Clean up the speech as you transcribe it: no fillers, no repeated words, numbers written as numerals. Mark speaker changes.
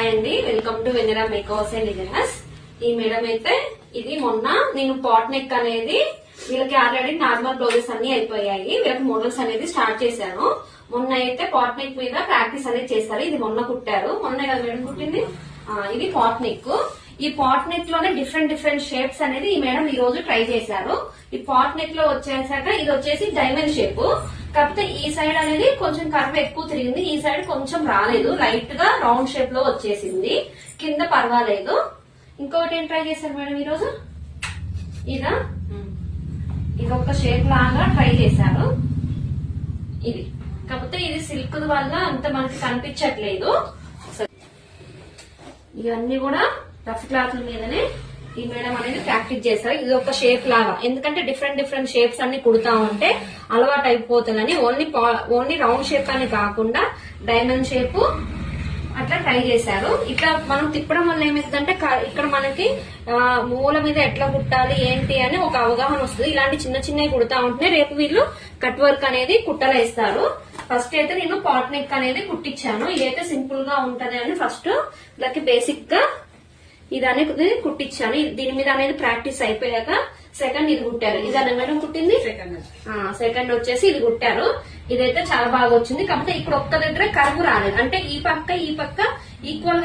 Speaker 1: Hi అండి, welcome to Vennera makers and designers. ఈ madam అయితే ఇది మొన్న నేను పాట్ నెక్ అనేది వీళ్ళకి ఆల్రెడీ నార్మల్ బ్లౌజెస్ అన్ని అయిపోయాయి. వీళ్ళకి మోడల్స్ అనేది స్టార్ట్ చేశాను. మొన్న అయితే పాట్ నెక్ మీద ప్రాక్టీస్ అనేది చేస్తారు. ఇది మొన్న కుట్టారు. మొన్న కదా మేడం కుట్టింది. ఇది పాట్ నెక్. ఈ పాట్ నెక్ లోనే డిఫరెంట్ షేప్స్ అనేది ఈ మేడం ఈ రోజు ట్రై చేశారు. ఈ పాట్ నెక్ లో వచ్చేసాక ఇది వచ్చేసి డైమండ్ షేప్. కాకపోతే ఈ సైడ్ అనేది కొంచెం కర్వ్ ఎక్కువ తిరిగింది, ఈ సైడ్ కొంచెం రాలేదు, లైట్ గా రౌండ్ షేప్ లో వచ్చేసింది. కింద పర్వాలేదు. ఇంకొకటి ఏం ట్రై చేశారు మేడం ఈ రోజు? ఇదొక షేప్ లాగా ట్రై చేశారు. ఇది కాకపోతే ఇది సిల్క్ వల్ల అంత మనకి కనిపించట్లేదు. ఇవన్నీ కూడా రఫ్ క్లాత్ మీదనే ఈ మేడం అనేది ప్రాక్టీస్ చేస్తారు. ఇది ఒక షేప్ లాగా, ఎందుకంటే డిఫరెంట్ షేప్స్ అన్ని కుడతా ఉంటే అలవాటు అయిపోతుందని ఓన్లీ రౌండ్ షేప్ అని కాకుండా డైమండ్ షేప్ అట్లా ట్రై చేశారు. ఇట్లా మనం తిప్పడం వల్ల ఏమైందంటే ఇక్కడ మనకి మూల మీద ఎట్లా కుట్టాలి ఏంటి అని ఒక అవగాహన వస్తుంది. ఇలాంటి చిన్నవి కుడతా ఉంటే రేపు వీళ్ళు కట్ వర్క్ అనేది కుట్టలేస్తారు. ఫస్ట్ అయితే నేను పాట్ నెక్ అనేది కుట్టించాను. ఇదైతే సింపుల్ గా ఉంటది అని ఫస్ట్ వీళ్ళకి బేసిక్ గా ఇది అనేది కుట్టించాను. దీని మీద అనేది ప్రాక్టీస్ అయిపోయాక సెకండ్ ఇది కుట్టారు. ఇది అన్న మేడం కుట్టింది. సెకండ్ వచ్చేసి ఇది కుట్టారు. ఇదైతే చాలా బాగా వచ్చింది. కాకపోతే ఇక్కడ ఒక్క దగ్గర కర్వ్ రాలేదు, అంటే ఈ పక్క ఈక్వల్ గా